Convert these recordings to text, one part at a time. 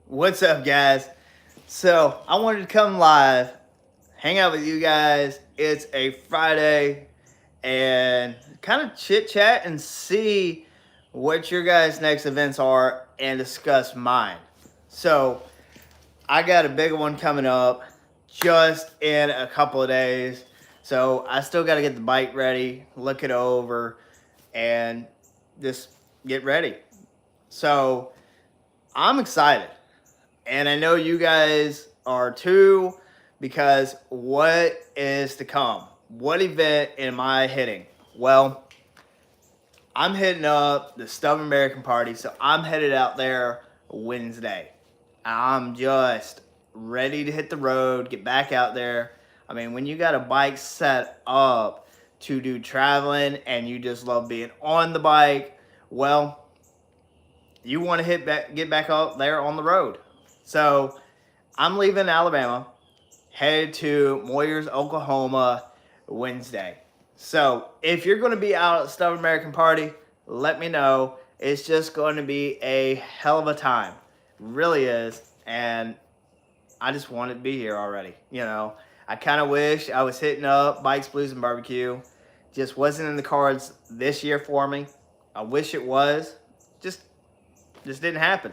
What's up, guys? So, I wanted to come live, hang out with you guys. It's a Friday, and kind of chit chat and see what your guys' next events are and discuss mine. So, I got a big one coming up just in a couple of days. So, I still got to get the bike ready, look it over, and just get ready. So, I'm excited. And I know you guys are too, because what is to come? What event am I hitting? Well, I'm hitting up the Stubborn American Party, so I'm headed out there Wednesday. I'm just ready to hit the road, get back out there. I mean, when you got a bike set up to do traveling and you just love being on the bike, well, you want to get back out there on the road. So I'm leaving Alabama, headed to Moyers, Oklahoma, Wednesday. So if you're going to be out at Stubborn American Party, let me know. It's just going to be a hell of a time. It really is. And I just wanted to be here already. I kind of wish I was hitting up Bikes, Blues, and Barbecue. Just wasn't in the cards this year for me. I wish it was. Just didn't happen.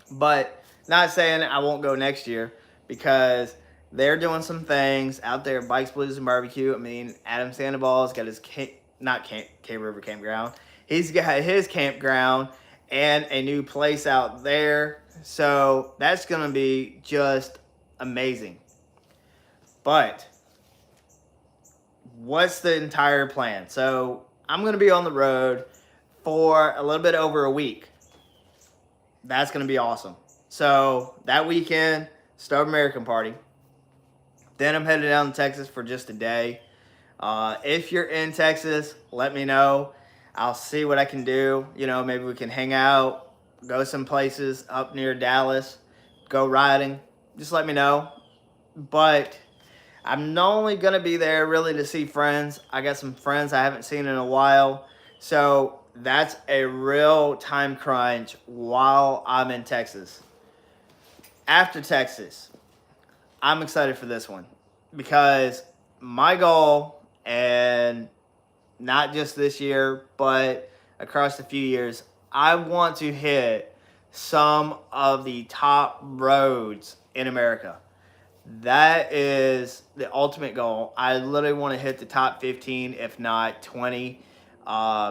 But not saying I won't go next year, because they're doing some things out there at Bikes, Blues, and Barbecue. I mean, Adam Sandoval's got his K River Campground. He's got his campground and a new place out there. So that's going to be just amazing. But what's the entire plan? So I'm going to be on the road for a little bit over a week. That's going to be awesome. So that weekend, Stubborn American Party. Then I'm headed down to Texas for just a day. If you're in Texas, let me know. I'll see what I can do. Maybe we can hang out, go some places up near Dallas, go riding. Just let me know. But I'm not only going to be there really to see friends. I got some friends I haven't seen in a while. So that's a real time crunch while I'm in Texas. After Texas, I'm excited for this one, because my goal, and not just this year, but across a few years, I want to hit some of the top roads in America. That is the ultimate goal. I literally want to hit the top 15, if not 20.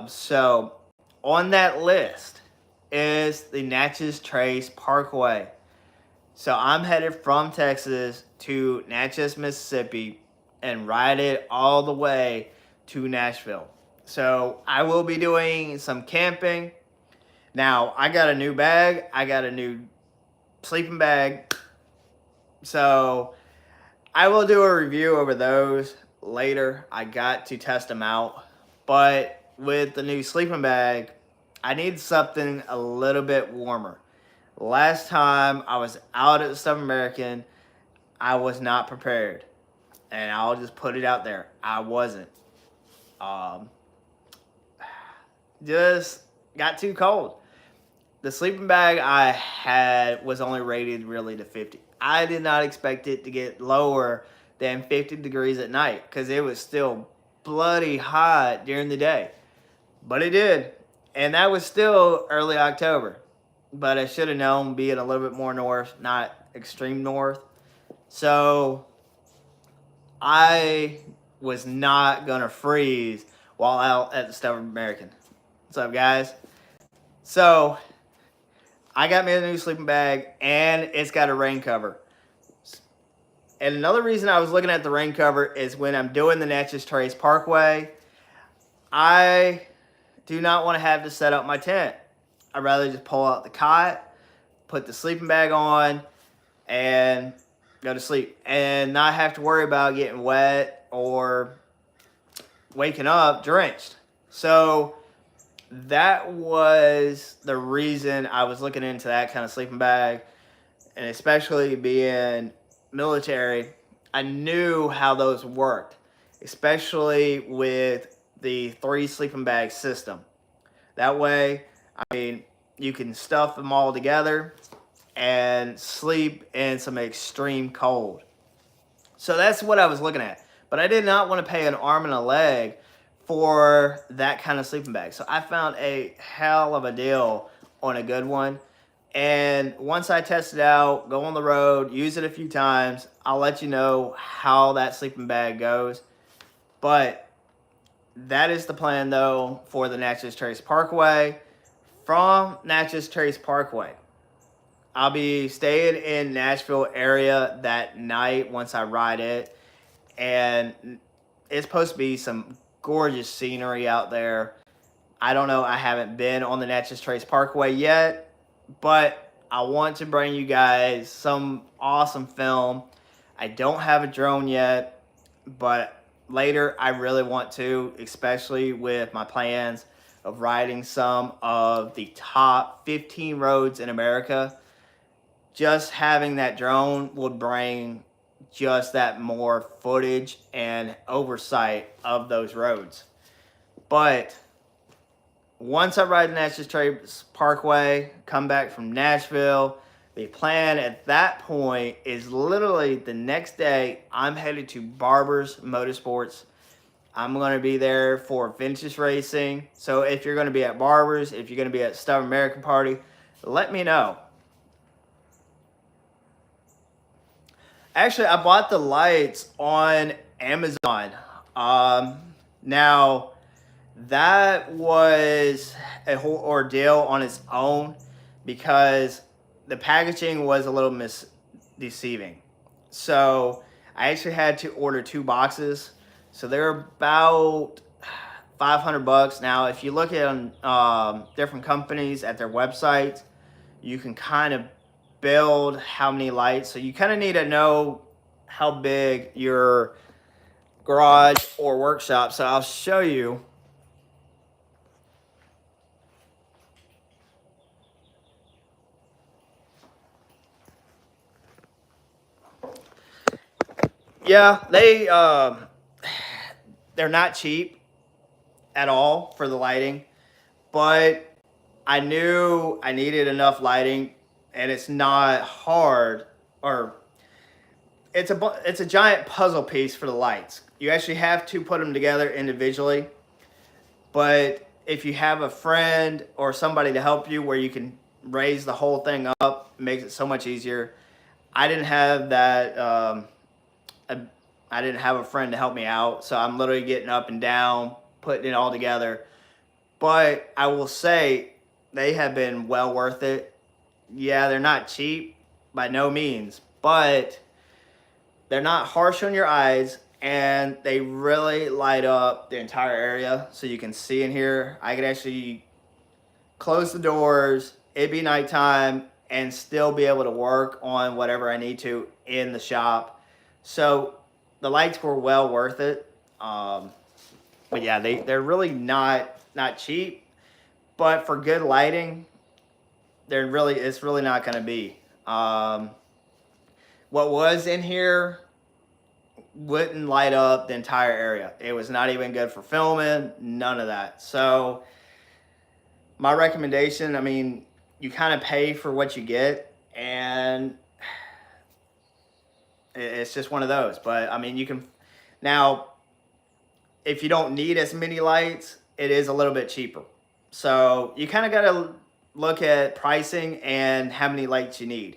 So on that list is the Natchez Trace Parkway. So I'm headed from Texas to Natchez, Mississippi, and ride it all the way to Nashville. So I will be doing some camping. Now, I got a new bag. I got a new sleeping bag. So I will do a review over those later. I got to test them out. But with the new sleeping bag, I need something a little bit warmer. Last time I was out at the Stubborn American, I was not prepared. And I'll just put it out there. I wasn't. Just got too cold. The sleeping bag I had was only rated really to 50. I did not expect it to get lower than 50 degrees at night, because it was still bloody hot during the day. But it did. And that was still early October. But I should have known, being a little bit more north, not extreme north. So I was not going to freeze while out at the Stubborn American. What's up, guys? So I got me a new sleeping bag, and it's got a rain cover. And another reason I was looking at the rain cover is when I'm doing the Natchez Trace Parkway, I do not want to have to set up my tent. I'd rather just pull out the cot, put the sleeping bag on, and go to sleep. And not have to worry about getting wet or waking up drenched. So that was the reason I was looking into that kind of sleeping bag. And especially being military, I knew how those worked, especially with the 3 sleeping bag system. That way, I mean, you can stuff them all together and sleep in some extreme cold. So that's what I was looking at. But I did not want to pay an arm and a leg for that kind of sleeping bag. So I found a hell of a deal on a good one. And once I test it out, go on the road, use it a few times, I'll let you know how that sleeping bag goes. But that is the plan, though, for the Natchez Trace Parkway. From Natchez Trace Parkway, I'll be staying in Nashville area that night once I ride it. And it's supposed to be some gorgeous scenery out there. I don't know. I haven't been on the Natchez Trace Parkway yet, but I want to bring you guys some awesome film. I don't have a drone yet, but later I really want to, especially with my plans of riding some of the top 15 roads in America. Just having that drone would bring just that more footage and oversight of those roads. But once I ride the Natchez Trace Parkway, come back from Nashville, the plan at that point is literally the next day I'm headed to Barber's Motorsports. I'm going to be there for vintage racing. So if you're going to be at Barber's, if you're going to be at Stubborn American Party, let me know. Actually, I bought the lights on Amazon. Now, that was a whole ordeal on its own because the packaging was a little deceiving. So I actually had to order 2 boxes. So they're about $500. Now, if you look at different companies at their websites, you can kind of build how many lights. So you kind of need to know how big your garage or workshop. So I'll show you. Yeah, they're not cheap at all for the lighting, but I knew I needed enough lighting, and it's not hard, or it's a giant puzzle piece for the lights. You actually have to put them together individually, but if you have a friend or somebody to help you where you can raise the whole thing up, it makes it so much easier. I didn't have that. I didn't have a friend to help me out, so I'm literally getting up and down, putting it all together. But I will say they have been well worth it. Yeah, they're not cheap by no means, but they're not harsh on your eyes, and they really light up the entire area. So you can see in here, I could actually close the doors, it'd be nighttime, and still be able to work on whatever I need to in the shop. So the lights were well worth it. But yeah, they're really not cheap, but for good lighting, it's really not going to be. What was in here wouldn't light up the entire area. It was not even good for filming, none of that. So my recommendation, I mean, you kind of pay for what you get, and it's just one of those. But I mean, you can now, if you don't need as many lights, it is a little bit cheaper. So you kind of got to look at pricing and how many lights you need.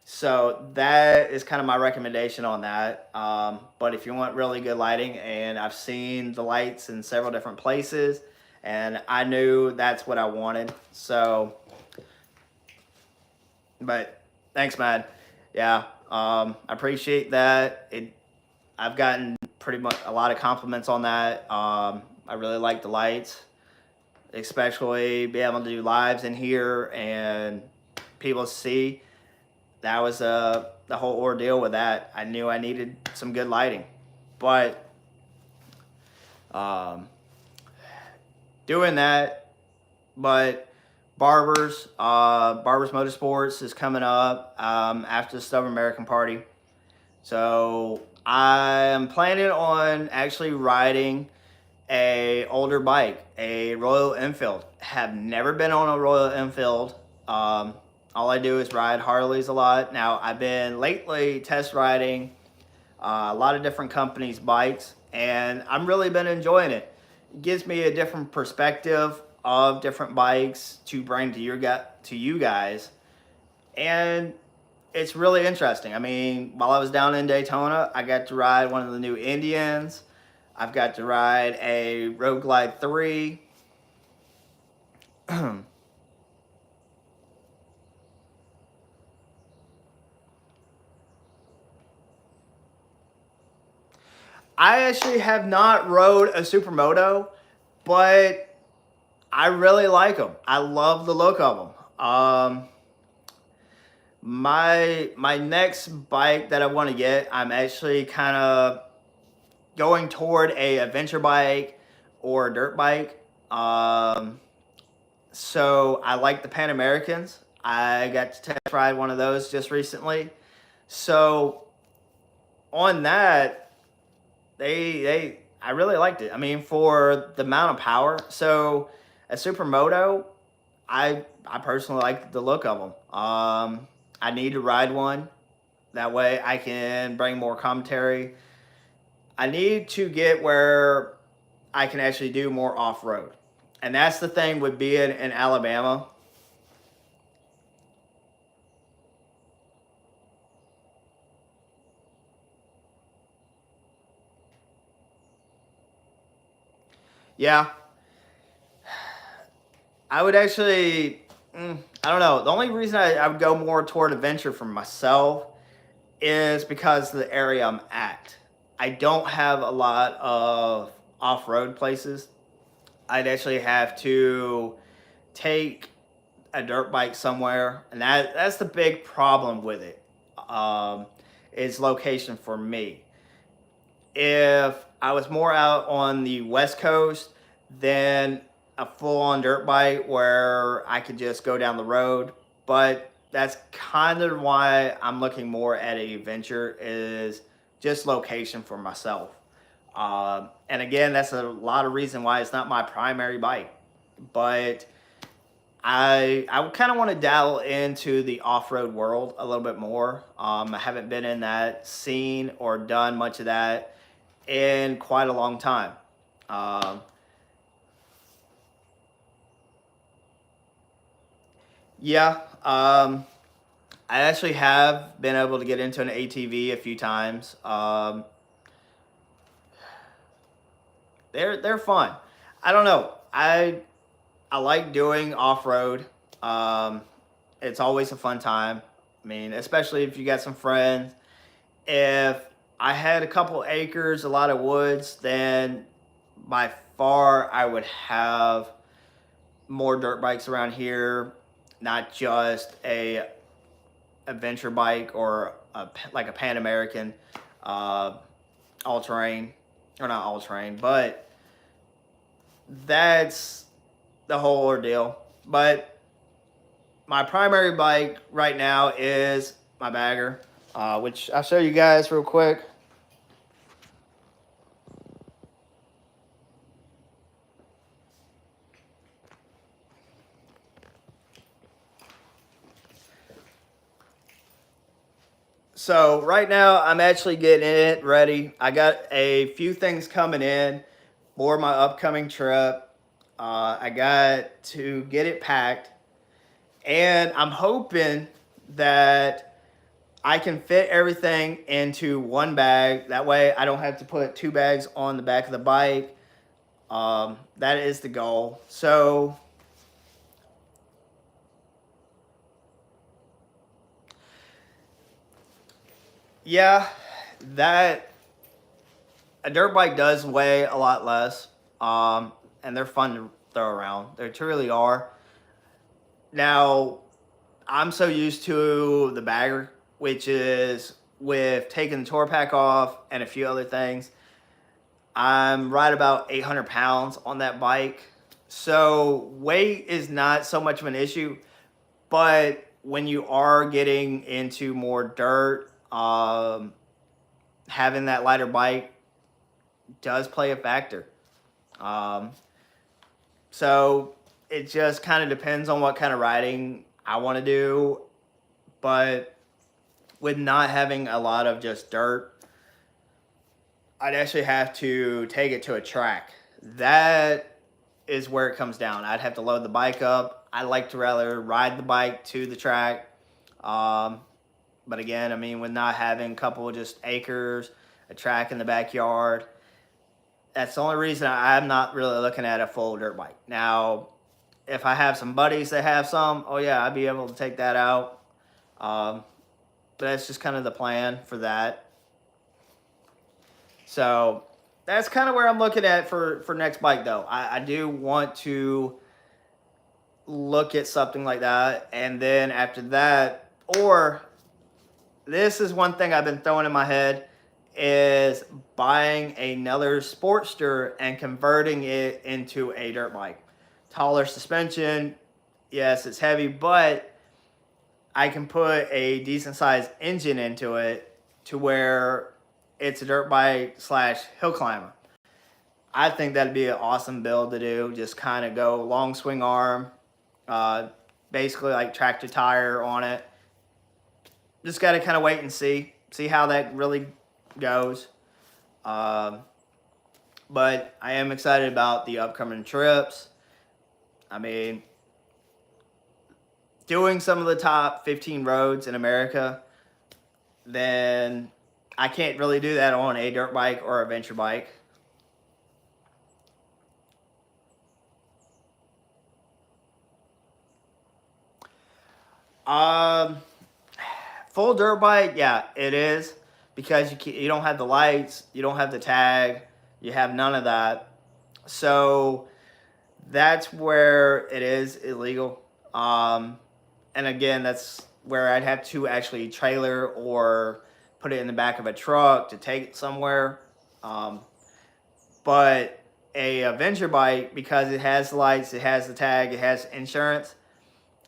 So that is kind of my recommendation on that. But if you want really good lighting, and I've seen the lights in several different places, and I knew that's what I wanted. So, but thanks, man. Yeah, I appreciate that. I've gotten pretty much a lot of compliments on that. I really like the lights, especially being able to do lives in here and people see. That was the whole ordeal with that. I knew I needed some good lighting, but doing that. But Barber's Motorsports is coming up after the Stubborn American Party. So I am planning on actually riding a older bike, a Royal Enfield. Have never been on a Royal Enfield on All I do is ride Harleys a lot. Now, I've been lately test riding a lot of different companies' bikes, and I'm really been enjoying it. It gives me a different perspective of different bikes to bring to you guys, and it's really interesting. I mean, while I was down in Daytona, I got to ride one of the new Indians. I've got to ride a Road Glide 3. I actually have not rode a supermoto, but I really like them. I love the look of them. My next bike that I want to get, I'm actually kind of going toward a adventure bike or a dirt bike. So I like the Pan Americans. I got to test ride one of those just recently. So on that, I really liked it. I mean, for the amount of power. So a supermoto, I personally like the look of them. I need to ride one. That way I can bring more commentary. I need to get where I can actually do more off-road. And that's the thing with being in Alabama. Yeah, I would actually, I don't know. The only reason I would go more toward adventure for myself is because of the area I'm at. I don't have a lot of off-road places. I'd actually have to take a dirt bike somewhere, and that's the big problem with it. Is location for me. If I was more out on the West Coast, then a full-on dirt bike where I could just go down the road. But that's kind of why I'm looking more at a venture, is just location for myself. And again, that's a lot of reason why it's not my primary bike. But I kind of want to dabble into the off-road world a little bit more. I haven't been in that scene or done much of that in quite a long time. Um, yeah, I actually have been able to get into an ATV a few times. They're fun. I don't know. I like doing off road. Um, it's always a fun time. I mean, especially if you got some friends. If I had a couple acres, a lot of woods, then by far I would have more dirt bikes around here, not just a adventure bike or like a Pan American, uh, all terrain, or not all terrain, but that's the whole ordeal. But my primary bike right now is my bagger, which I'll show you guys real quick. So right now I'm actually getting it ready. I got a few things coming in for my upcoming trip. I got to get it packed, and I'm hoping that I can fit everything into one bag. That way I don't have to put two bags on the back of the bike. That is the goal. So yeah, that a dirt bike does weigh a lot less, and they're fun to throw around. They truly are. Now, I'm so used to the bagger, which is with taking the tour pack off and a few other things. I'm right about 800 pounds on that bike. So weight is not so much of an issue, but when you are getting into more dirt, having that lighter bike does play a factor. Um, so it just kind of depends on what kind of riding I want to do But with not having a lot of just dirt, I'd actually have to take it to a track. That is where it comes down. I'd have to load the bike up. I like to rather ride the bike to the track. Um, but again, I mean, with not having a couple of just acres, a track in the backyard, that's the only reason I'm not really looking at a full dirt bike. Now, if I have some buddies that have some, oh yeah, I'd be able to take that out. Um, but that's just kind of the plan for that. So that's kind of where I'm looking at for next bike, though. I do want to look at something like that, and then after that, or this is one thing I've been throwing in my head, is buying another Sportster and converting it into a dirt bike. Taller suspension, yes, it's heavy, but I can put a decent sized engine into it to where it's a dirt bike slash hill climber. I think that'd be an awesome build to do. Just kind of go long swing arm, uh, basically like tractor tire on it. Just got to kind of wait and see how that really goes. Um, but I am excited about the upcoming trips. I mean, doing some of the top 15 roads in America, then I can't really do that on a dirt bike or a venture bike. Um, Full dirt bike, yeah, it is, because you don't have the lights, you don't have the tag, you have none of that. So that's where it is illegal. And again, that's where I'd have to actually trailer or put it in the back of a truck to take it somewhere. Um, but a venture bike, because it has lights, it has the tag, it has insurance,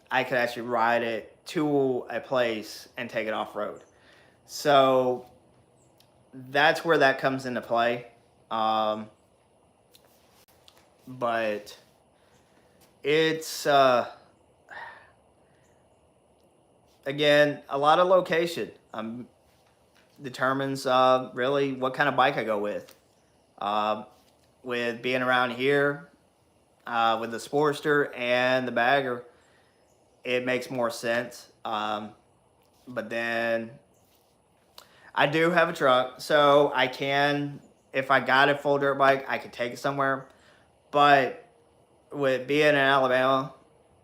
I could actually ride it to a place and take it off road. So that's where that comes into play. But it's again, a lot of location determines really what kind of bike I go with. With being around here, with the Sportster and the Bagger, it makes more sense. But then I do have a truck, so I can, if I got a full dirt bike, I could take it somewhere. But with being in Alabama,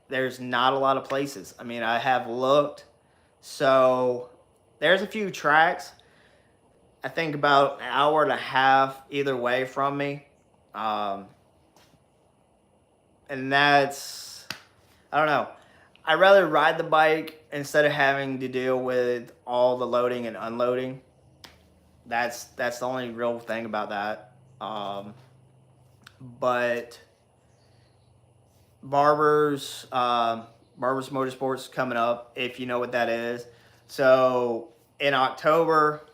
there's not a lot of places. I mean, I have looked. So there's a few tracks. I think about an hour and a half either way from me. And that's, I don't know. I'd rather ride the bike instead of having to deal with all the loading and unloading. That's the only real thing about that. But Barber's Motorsports coming up, if you know what that is. So in October,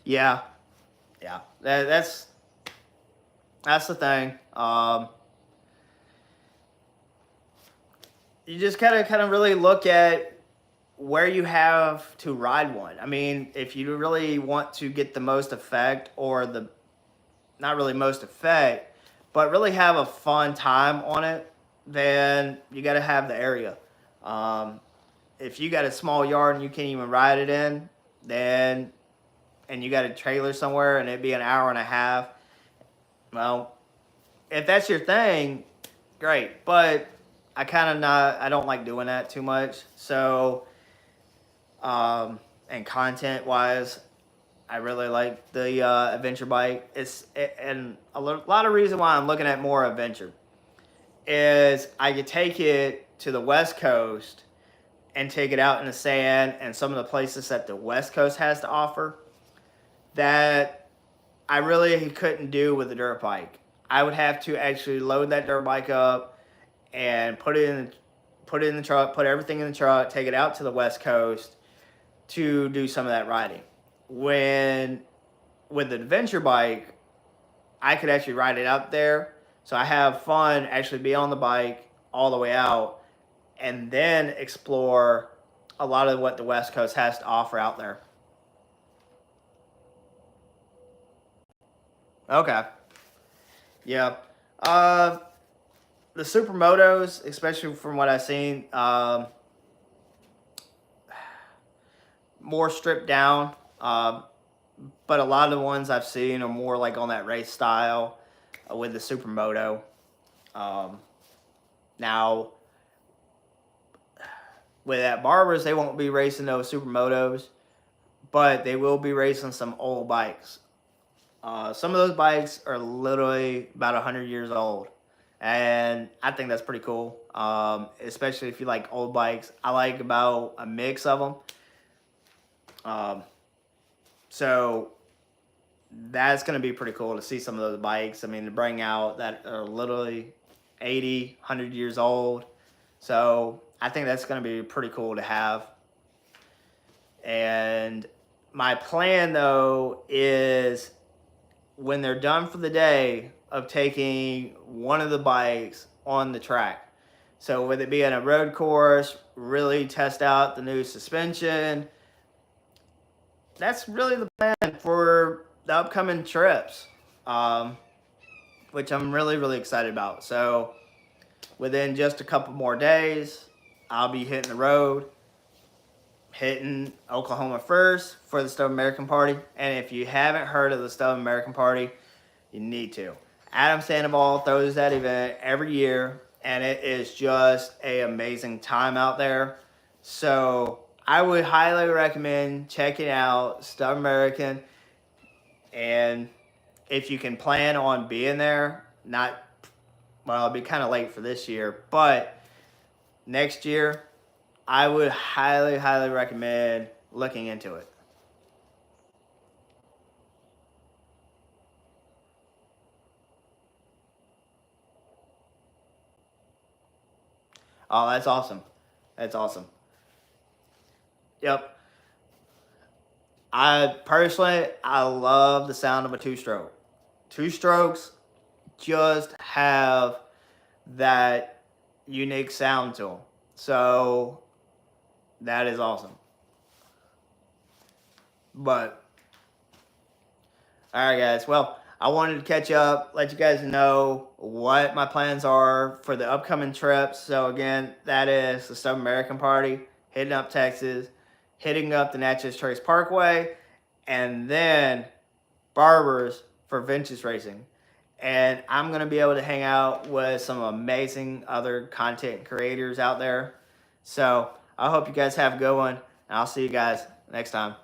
yeah, that's the thing. You just kind of really look at where you have to ride one. I mean, if you really want to get the most effect, or the not really most effect, but really have a fun time on it, then you got to have the area. If you got a small yard and you can't even ride it in, then, and you got a trailer somewhere and it'd be an hour and a half, well, if that's your thing, great. But I don't like doing that too much. So, and content wise, I really like the adventure bike. And a lot of reason why I'm looking at more adventure is I could take it to the West Coast and take it out in the sand and some of the places that the West Coast has to offer that I really couldn't do with a dirt bike. I would have to actually load that dirt bike up and put it in the truck, put everything in the truck, take it out to the West Coast to do some of that riding. When with the adventure bike, I could actually ride it out there. So I have fun, actually be on the bike all the way out, and then explore a lot of what the West Coast has to offer out there. Okay. Yeah. The supermotos, especially from what I've seen, more stripped down. But a lot of the ones I've seen are more like on that race style with the supermoto. Now, with that Barbers, they won't be racing those supermotos, but they will be racing some old bikes. Some of those bikes are literally about 100 years old, and I think that's pretty cool, especially if you like old bikes. I like about a mix of them. So that's going to be pretty cool to see some of those bikes. I mean, to bring out that are literally 80, 100 years old. So I think that's going to be pretty cool to have. And my plan, though, is when they're done for the day, of taking one of the bikes on the track. So with it being a road course, really test out the new suspension. That's really the plan for the upcoming trips, which I'm really, really excited about. So within just a couple more days, I'll be hitting the road, hitting Oklahoma first for the Stubborn American Party. And if you haven't heard of the Stubborn American Party, you need to. Adam Sandoval throws that event every year, and it is just an amazing time out there. So I would highly recommend checking out Stubborn American. And if you can plan on being there, it'll be kind of late for this year, but next year, I would highly, highly recommend looking into it. Oh, that's awesome. That's awesome. Yep. I love the sound of a two-stroke. Two strokes just have that unique sound to them. So that is awesome. But all right, guys. Well, I wanted to catch up, let you guys know what my plans are for the upcoming trips. So again, that is the Stubborn American Party, hitting up Texas, hitting up the Natchez Trace Parkway, and then Barbers for vintage racing. And I'm going to be able to hang out with some amazing other content creators out there. So I hope you guys have a good one, and I'll see you guys next time.